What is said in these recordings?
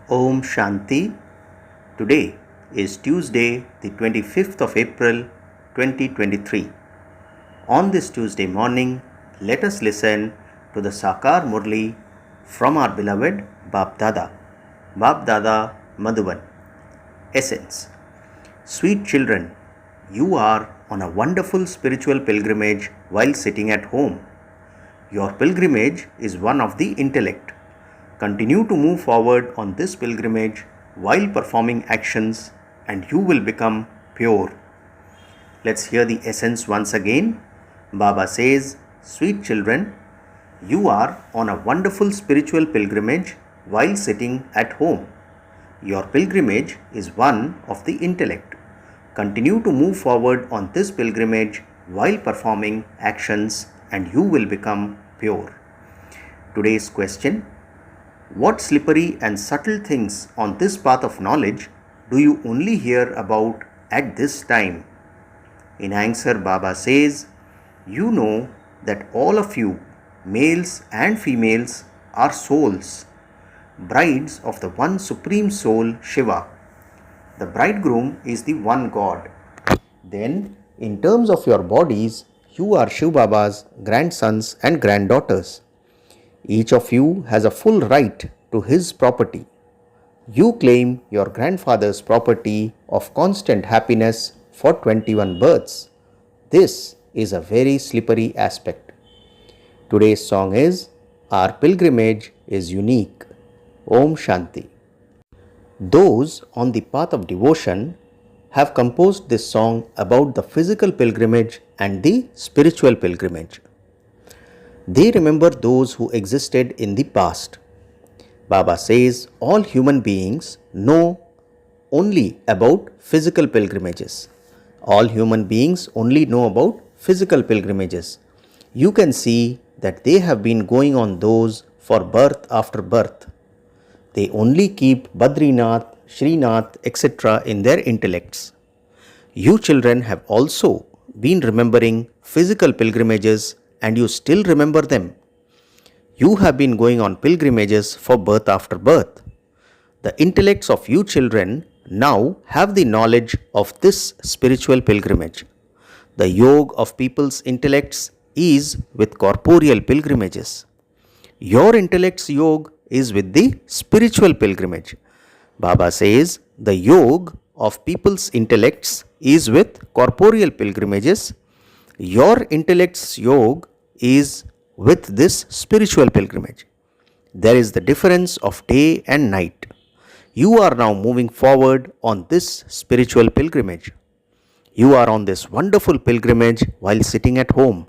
Om Shanti. Today is Tuesday, the 25th of April 2023. On this Tuesday morning, let us listen to the Sakar Murli from our beloved Bap Dada Madhuban. Essence. Sweet children, you are on a wonderful spiritual pilgrimage while sitting at home. Your pilgrimage is one of the intellect. Continue to move forward on this pilgrimage while performing actions and you will become pure. Let's hear the essence once again. Baba says, sweet children, you are on a wonderful spiritual pilgrimage while sitting at home. Your pilgrimage is one of the intellect. Continue to move forward on this pilgrimage while performing actions and you will become pure. Today's question: what slippery and subtle things on this path of knowledge do you only hear about at this time? In answer, Baba says, you know that all of you, males and females, are souls, brides of the one supreme soul, Shiva. The bridegroom is the one God. Then, in terms of your bodies, you are Shiv Baba's grandsons and granddaughters. Each of you has a full right to his property. You claim your grandfather's property of constant happiness for 21 births. This is a very slippery aspect. Today's song is Our Pilgrimage is Unique. Om Shanti. Those on the path of devotion have composed this song about the physical pilgrimage and the spiritual pilgrimage. They remember those who existed in the past. Baba says all human beings know only about physical pilgrimages. All human beings only know about physical pilgrimages. You can see that they have been going on those for birth after birth. They only keep Badrinath, Srinath, etc. in their intellects. You children have also been remembering physical pilgrimages and you still remember them. You have been going on pilgrimages for birth after birth. The intellects of you children now have the knowledge of this spiritual pilgrimage. The yoga of people's intellects is with corporeal pilgrimages. Your intellect's yoga is with the spiritual pilgrimage. Baba says the yoga of people's intellects is with corporeal pilgrimages. Your intellect's yoga is with this spiritual pilgrimage. There is the difference of day and night. You are now moving forward on this spiritual pilgrimage. You are on this wonderful pilgrimage while sitting at home.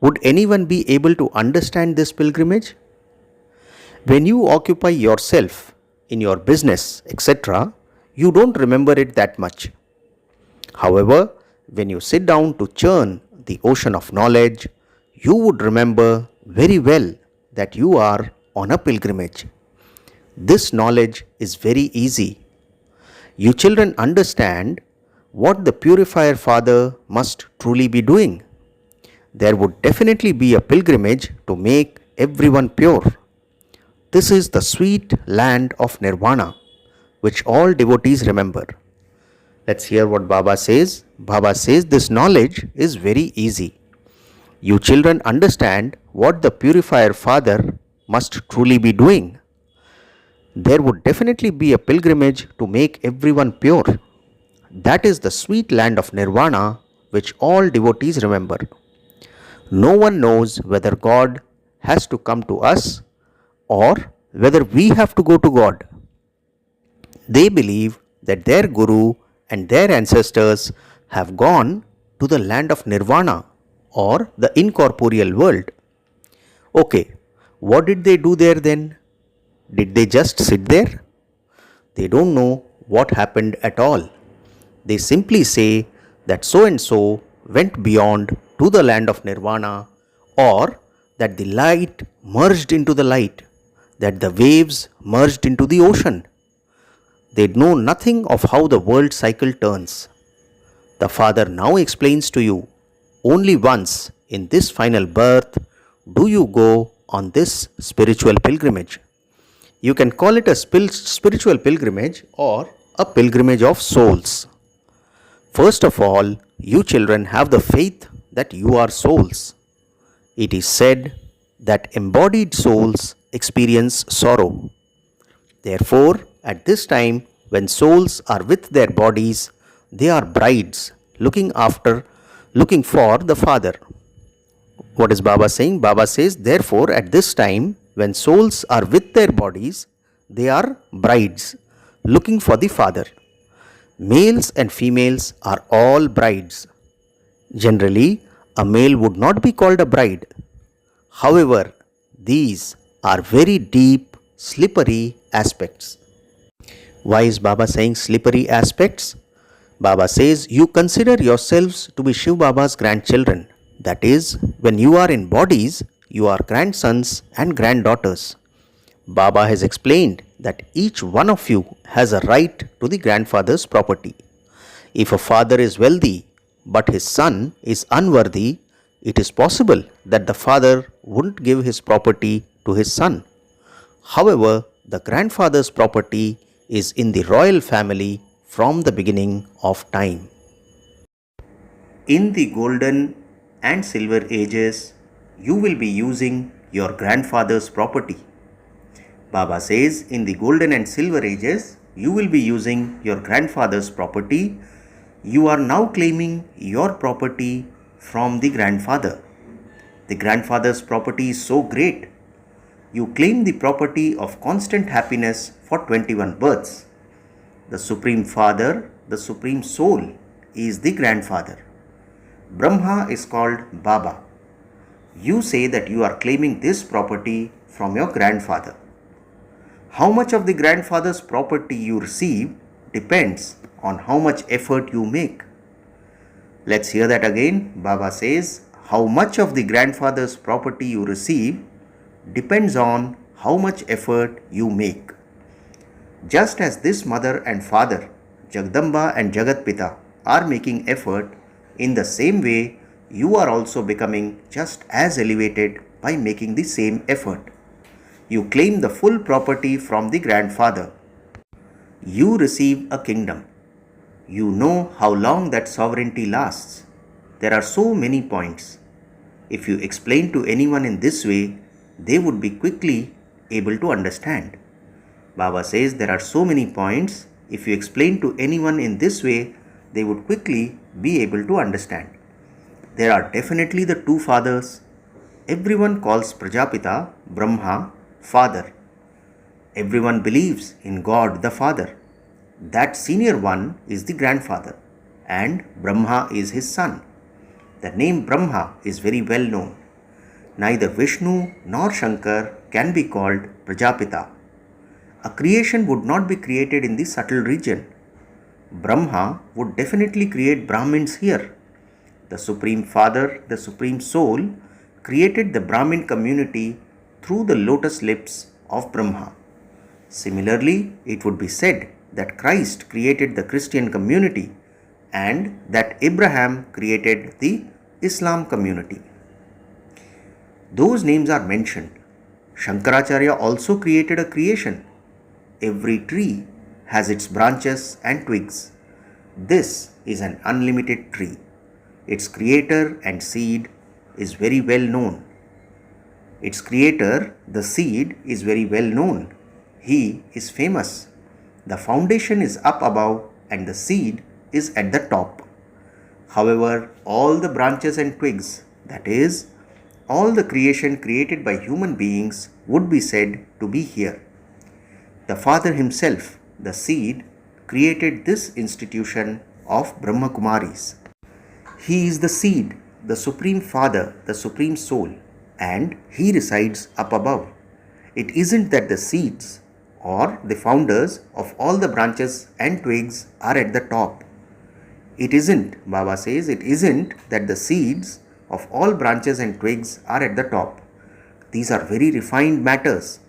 Would anyone be able to understand this pilgrimage? When you occupy yourself in your business, etc., you don't remember it that much. However, when you sit down to churn the ocean of knowledge, you would remember very well that you are on a pilgrimage. This knowledge is very easy. You children understand what the Purifier Father must truly be doing. There would definitely be a pilgrimage to make everyone pure. This is the sweet land of Nirvana, which all devotees remember. Let's hear what Baba says. Baba says this knowledge is very easy. You children understand what the Purifier Father must truly be doing. There would definitely be a pilgrimage to make everyone pure. That is the sweet land of Nirvana, which all devotees remember. No one knows whether God has to come to us or whether we have to go to God. They believe that their Guru and their ancestors have gone to the land of Nirvana or the incorporeal world. Okay, what did they do there then? Did they just sit there? They don't know what happened at all. They simply say that so and so went beyond to the land of Nirvana, or that the light merged into the light, that the waves merged into the ocean. They know nothing of how the world cycle turns. The Father now explains to you, only once in this final birth do you go on this spiritual pilgrimage. You can call it a spiritual pilgrimage or a pilgrimage of souls. First of all, you children have the faith that you are souls. It is said that embodied souls experience sorrow. Therefore, at this time, when souls are with their bodies, they are brides looking for the Father. What is Baba saying? Baba says, therefore, at this time, when souls are with their bodies, they are brides looking for the Father. Males and females are all brides. Generally, a male would not be called a bride. However, these are very deep, slippery aspects. Why is Baba saying slippery aspects? Baba says, you consider yourselves to be Shiv Baba's grandchildren. That is, when you are in bodies, you are grandsons and granddaughters. Baba has explained that each one of you has a right to the grandfather's property. If a father is wealthy but his son is unworthy, it is possible that the father wouldn't give his property to his son. However, the grandfather's property is in the royal family from the beginning of time. In the golden and silver ages, you will be using your grandfather's property. Baba says, in the golden and silver ages, you will be using your grandfather's property. You are now claiming your property from the grandfather. The grandfather's property is so great. You claim the property of constant happiness for 21 births. The Supreme Father, the Supreme Soul, is the grandfather. Brahma is called Baba. You say that you are claiming this property from your grandfather. How much of the grandfather's property you receive depends on how much effort you make. Let's hear that again. Baba says, how much of the grandfather's property you receive depends on how much effort you make. Just as this mother and father, Jagdamba and Jagatpita, are making effort, in the same way, you are also becoming just as elevated by making the same effort. You claim the full property from the grandfather. You receive a kingdom. You know how long that sovereignty lasts. There are so many points. If you explain to anyone in this way, they would be quickly able to understand. Baba says there are so many points. If you explain to anyone in this way, they would quickly be able to understand. There are definitely the two fathers. Everyone calls Prajapita, Brahma, Father. Everyone believes in God the Father. That senior one is the grandfather, and Brahma is his son. The name Brahma is very well known. Neither Vishnu nor Shankar can be called Prajapita. A creation would not be created in the subtle region. Brahma would definitely create Brahmins here. The Supreme Father, the Supreme Soul, created the Brahmin community through the lotus lips of Brahma. Similarly, it would be said that Christ created the Christian community and that Abraham created the Islam community. Those names are mentioned. Shankaracharya also created a creation. Every tree has its branches and twigs. This is an unlimited tree. Its creator and seed is very well known. Its creator, the seed, is very well known. He is famous. The foundation is up above and the seed is at the top. However, all the branches and twigs, that is, all the creation created by human beings, would be said to be here. The Father himself, the seed, created this institution of Brahma Kumaris. He is the seed, the Supreme Father, the Supreme Soul, and he resides up above. It isn't that the seeds or the founders of all the branches and twigs are at the top. It isn't, Baba says, it isn't that the seeds of all branches and twigs are at the top. These are very refined matters.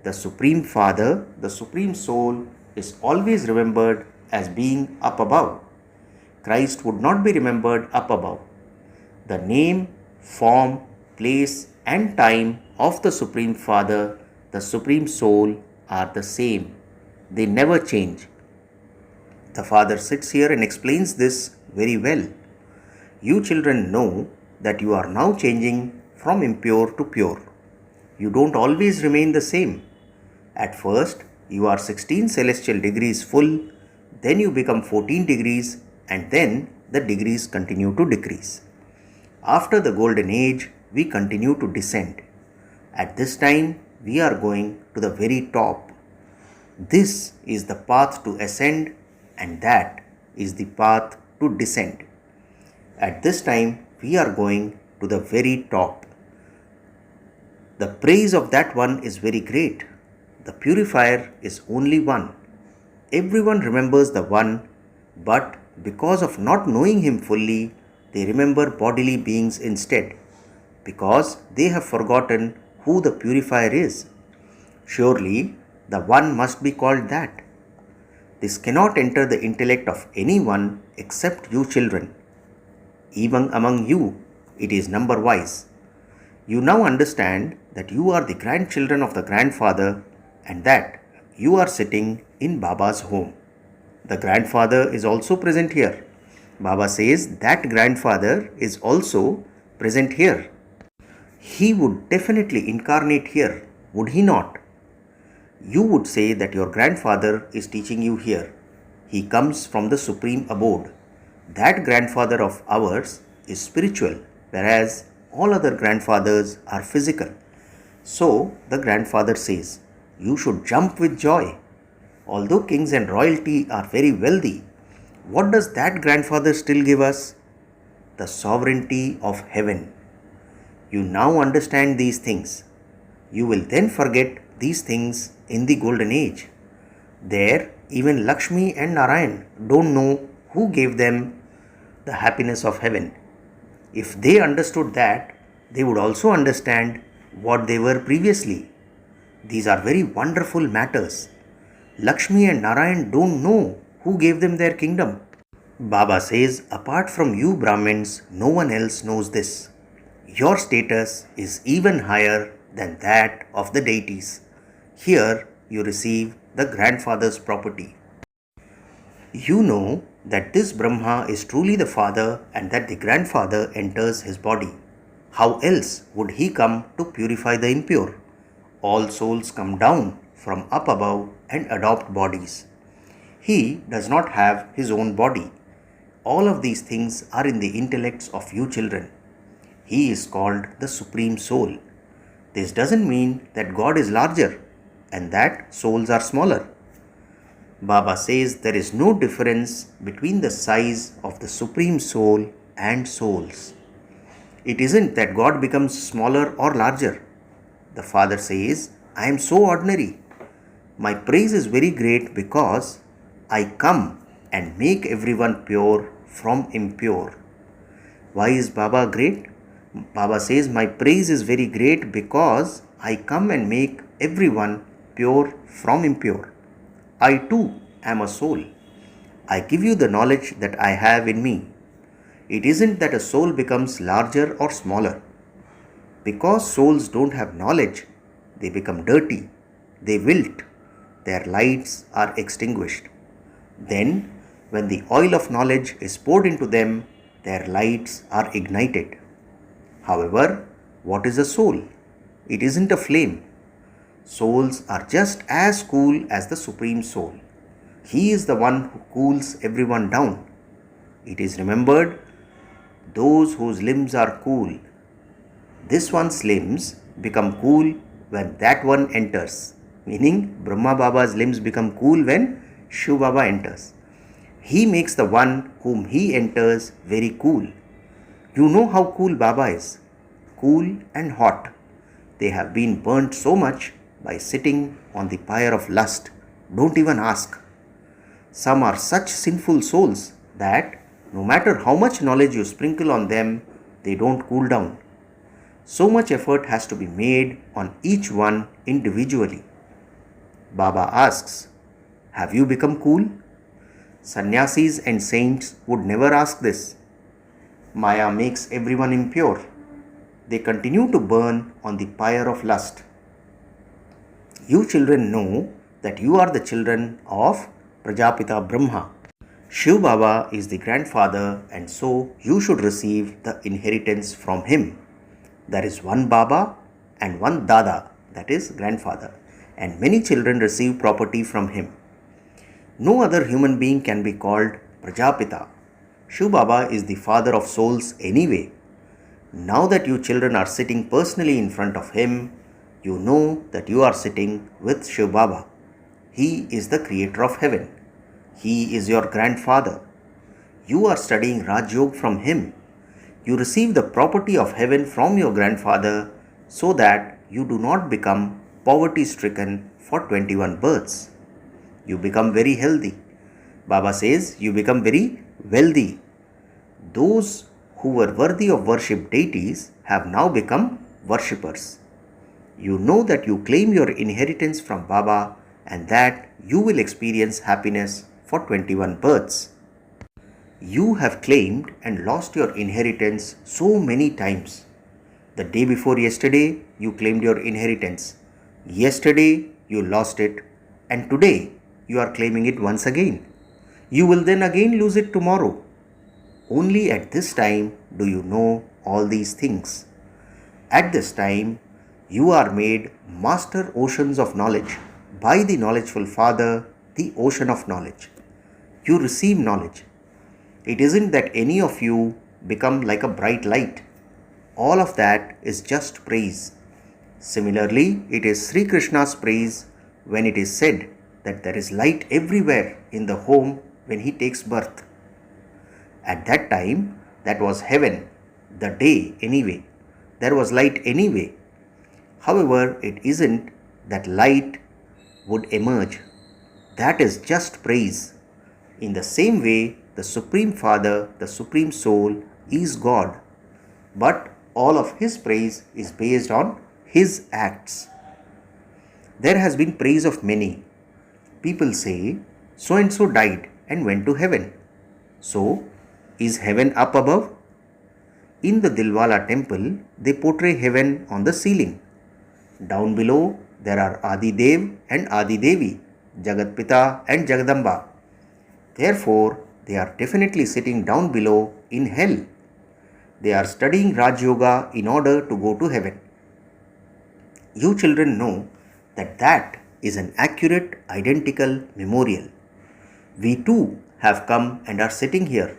The Supreme Father, the Supreme Soul, is always remembered as being up above. Christ would not be remembered up above. The name, form, place, and time of the Supreme Father, the Supreme Soul, are the same. They never change. The father sits here and explains this very well. You children know that you are now changing from impure to pure. You don't always remain the same. At first, you are 16 celestial degrees full, then you become 14 degrees, and then the degrees continue to decrease. After the golden age, we continue to descend. At this time, we are going to the very top. This is the path to ascend, and that is the path to descend. At this time, we are going to the very top. The praise of that one is very great. The purifier is only one. Everyone remembers the one, but because of not knowing him fully, they remember bodily beings instead, because they have forgotten who the purifier is. Surely, the one must be called that. This cannot enter the intellect of anyone except you children. Even among you, it is number-wise. You now understand that you are the grandchildren of the grandfather and that you are sitting in Baba's home. The grandfather is also present here. Baba says that grandfather is also present here. He would definitely incarnate here, would he not? You would say that your grandfather is teaching you here. He comes from the supreme abode. That grandfather of ours is spiritual, whereas all other grandfathers are physical. So the grandfather says, you should jump with joy. Although kings and royalty are very wealthy, what does that grandfather still give us? The sovereignty of heaven. You now understand these things. You will then forget these things in the golden age. There, even Lakshmi and Narayan don't know who gave them the happiness of heaven. If they understood that, they would also understand what they were previously. These are very wonderful matters. Lakshmi and Narayan don't know who gave them their kingdom. Baba says, apart from you Brahmins, no one else knows this. Your status is even higher than that of the deities. Here you receive the grandfather's property. You know that this Brahma is truly the father and that the grandfather enters his body. How else would he come to purify the impure? All souls come down from up above and adopt bodies. He does not have his own body. All of these things are in the intellects of you children. He is called the Supreme Soul. This doesn't mean that God is larger and that souls are smaller. Baba says there is no difference between the size of the Supreme Soul and souls. It isn't that God becomes smaller or larger. The Father says, I am so ordinary. My praise is very great because I come and make everyone pure from impure. Why is Baba great? Baba says, my praise is very great because I come and make everyone pure from impure. I too am a soul. I give you the knowledge that I have in me. It isn't that a soul becomes larger or smaller. Because souls don't have knowledge, they become dirty, they wilt, their lights are extinguished. Then, when the oil of knowledge is poured into them, their lights are ignited. However, what is a soul? It isn't a flame. Souls are just as cool as the Supreme Soul. He is the one who cools everyone down. It is remembered, those whose limbs are cool. This one's limbs become cool when that one enters. Meaning, Brahma Baba's limbs become cool when Shiv Baba enters. He makes the one whom he enters very cool. You know how cool Baba is. Cool and hot. They have been burnt so much by sitting on the pyre of lust. Don't even ask. Some are such sinful souls that no matter how much knowledge you sprinkle on them, they don't cool down. So much effort has to be made on each one individually. Baba asks, have you become cool? Sannyasis and saints would never ask this. Maya makes everyone impure. They continue to burn on the pyre of lust. You children know that you are the children of Prajapita Brahma. Shiv Baba is the grandfather, and so you should receive the inheritance from him. There is one Baba and one Dada, that is grandfather, and many children receive property from him. No other human being can be called Prajapita. Shiv Baba is the father of souls anyway. Now that you children are sitting personally in front of him, you know that you are sitting with Shiv Baba. He is the creator of heaven. He is your grandfather. You are studying Raj Yoga from him. You receive the property of heaven from your grandfather so that you do not become poverty stricken for 21 births. You become very healthy. Baba says you become very wealthy. Those who were worthy of worship deities have now become worshippers. You know that you claim your inheritance from Baba and that you will experience happiness for 21 births. You have claimed and lost your inheritance so many times. The day before yesterday, you claimed your inheritance. Yesterday, you lost it. And today, you are claiming it once again. You will then again lose it tomorrow. Only at this time do you know all these things. At this time, you are made master oceans of knowledge by the knowledgeful Father, the ocean of knowledge. You receive knowledge. It isn't that any of you become like a bright light. All of that is just praise. Similarly, it is Sri Krishna's praise when it is said that there is light everywhere in the home when he takes birth. At that time, that was heaven, the day anyway. There was light anyway. However, it isn't that light would emerge. That is just praise. In the same way, the Supreme Father, the Supreme Soul, is God. But all of his praise is based on his acts. There has been praise of many. People say, so and so died and went to heaven. So, is heaven up above? In the Dilwala temple, they portray heaven on the ceiling. Down below, there are Adi Dev and Adi Devi, Jagat Pita and Jagadamba. Therefore, they are definitely sitting down below in hell. They are studying Raj Yoga in order to go to heaven. You children know that that is an accurate, identical memorial. We too have come and are sitting here.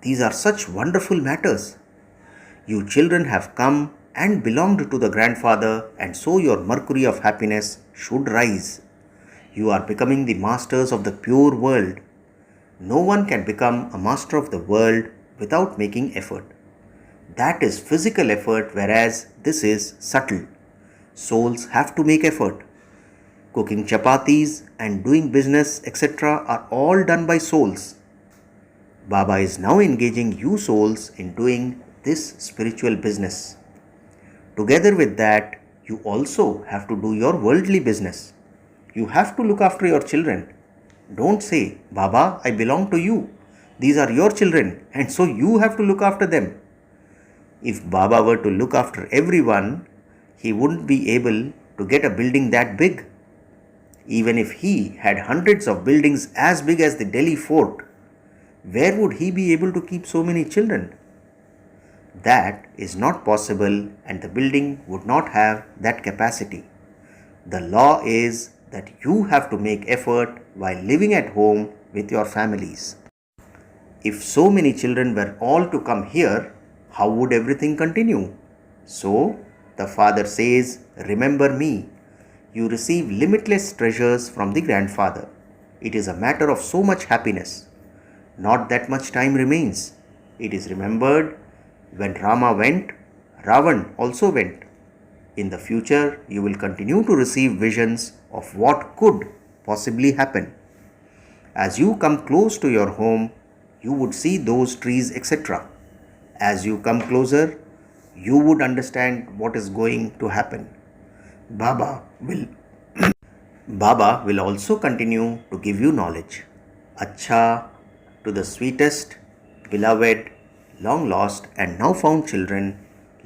These are such wonderful matters. You children have come and belonged to the grandfather, and so your mercury of happiness should rise. You are becoming the masters of the pure world. No one can become a master of the world without making effort. That is physical effort, whereas this is subtle. Souls have to make effort. Cooking chapatis and doing business, etc., are all done by souls. Baba is now engaging you souls in doing this spiritual business. Together with that, you also have to do your worldly business. You have to look after your children. Don't say, Baba, I belong to you. These are your children, and so you have to look after them. If Baba were to look after everyone, he wouldn't be able to get a building that big. Even if he had hundreds of buildings as big as the Delhi fort, where would he be able to keep so many children? That is not possible, and the building would not have that capacity. The law is that you have to make effort while living at home with your families. If so many children were all to come here, how would everything continue? So, the father says, remember me. You receive limitless treasures from the grandfather. It is a matter of so much happiness. Not that much time remains. It is remembered, when Rama went, Ravan also went. In the future, you will continue to receive visions of what could possibly happen. As you come close to your home, you would see those trees, etc. As you come closer, you would understand what is going to happen. Baba will also continue to give you knowledge. Acha, to the sweetest, beloved, long lost and now found children,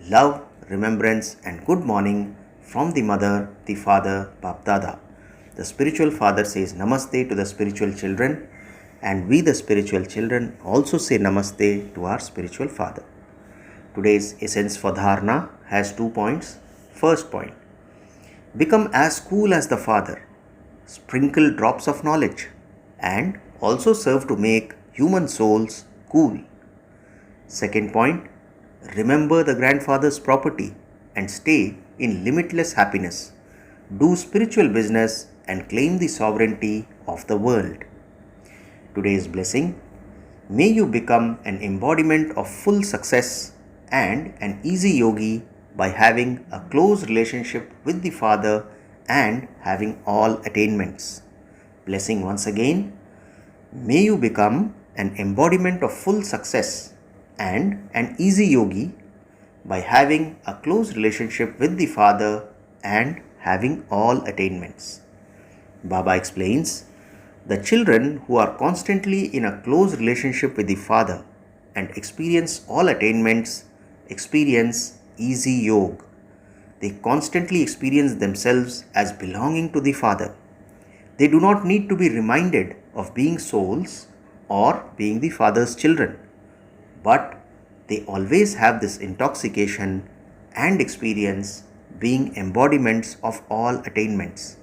love, remembrance and good morning from the mother, the father, Bap Dada. The spiritual father says namaste to the spiritual children, and we, the spiritual children, also say namaste to our spiritual father. Today's essence for dharana has 2 points. First point, become as cool as the father, sprinkle drops of knowledge, and also serve to make human souls cool. Second point, remember the grandfather's property and stay in limitless happiness. Do spiritual business and claim the sovereignty of the world. Today's blessing, may you become an embodiment of full success and an easy yogi by having a close relationship with the Father and having all attainments. Blessing once again, may you become an embodiment of full success and an easy yogi by having a close relationship with the Father and having all attainments. Baba explains, the children who are constantly in a close relationship with the Father and experience all attainments experience easy yoga. They constantly experience themselves as belonging to the Father. They do not need to be reminded of being souls or being the Father's children, but they always have this intoxication and experience being embodiments of all attainments.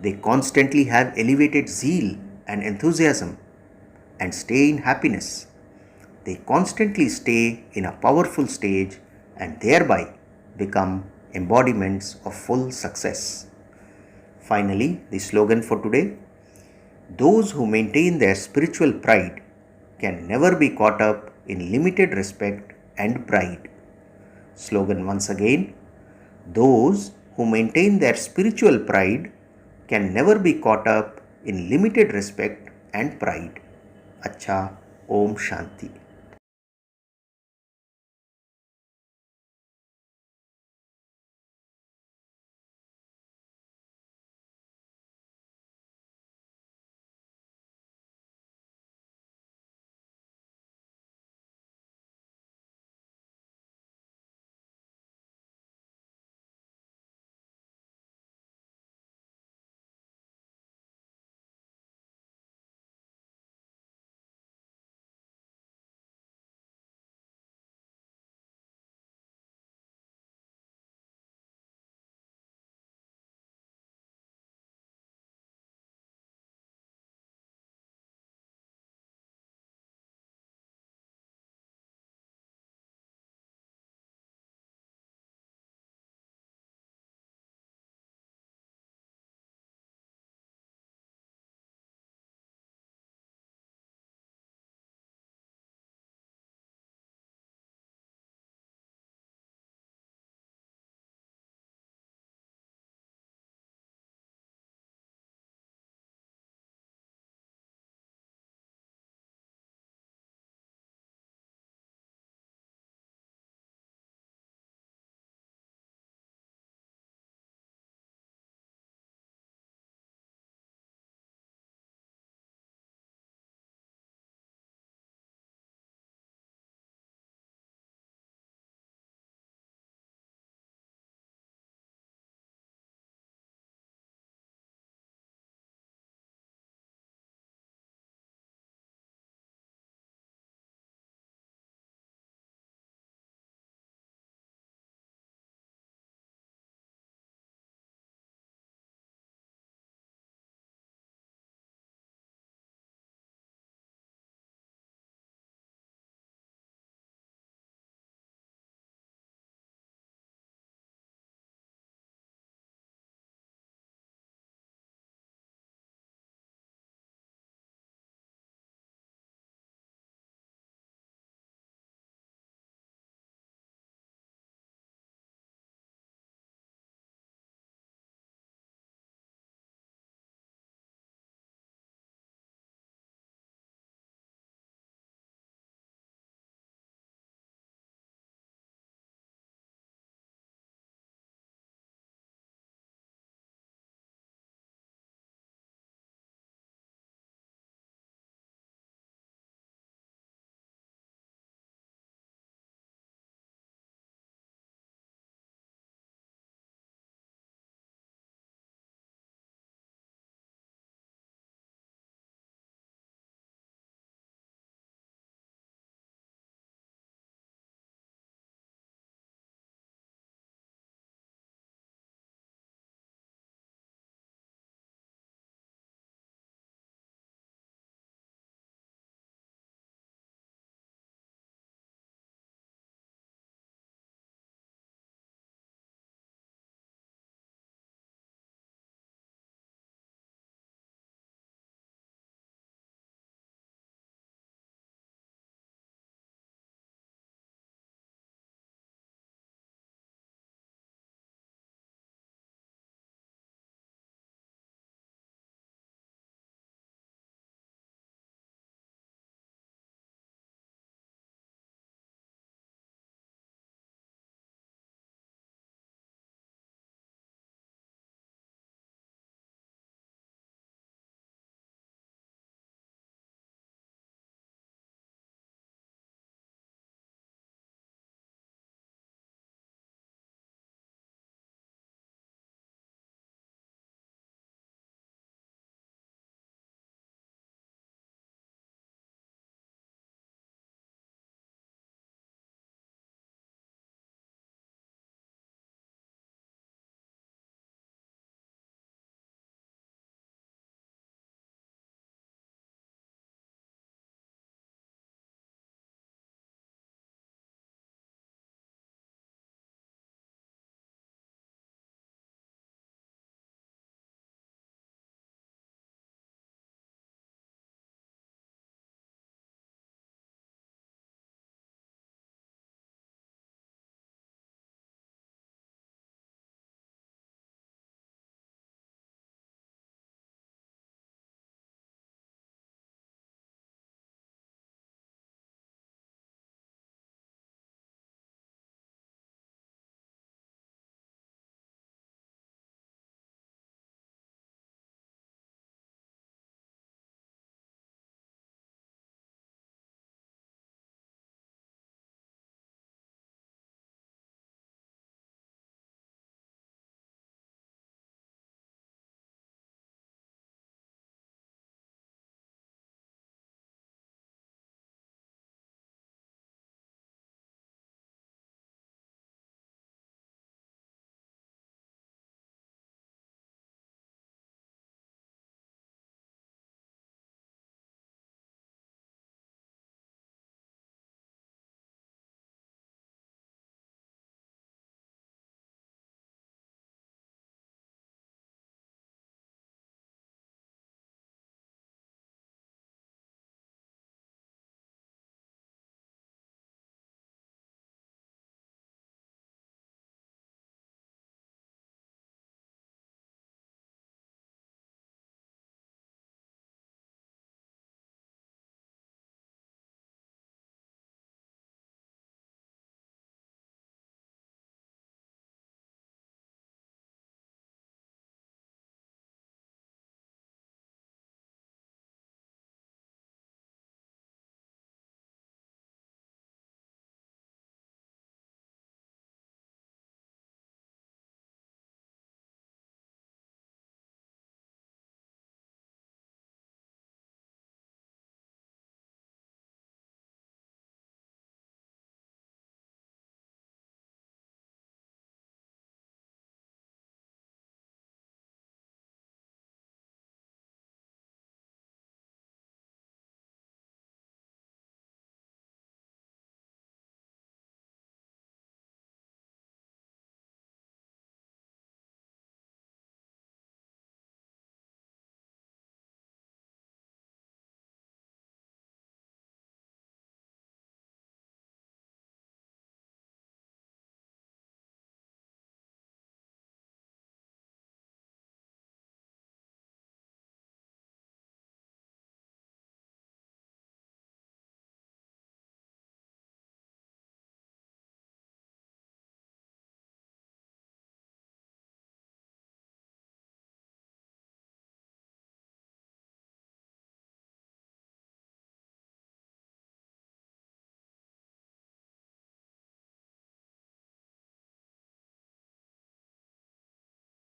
They constantly have elevated zeal and enthusiasm and stay in happiness. They constantly stay in a powerful stage and thereby become embodiments of full success. Finally, the slogan for today, those who maintain their spiritual pride can never be caught up in limited respect and pride. Slogan once again, those who maintain their spiritual pride can never be caught up in limited respect and pride. Acha, Om Shanti.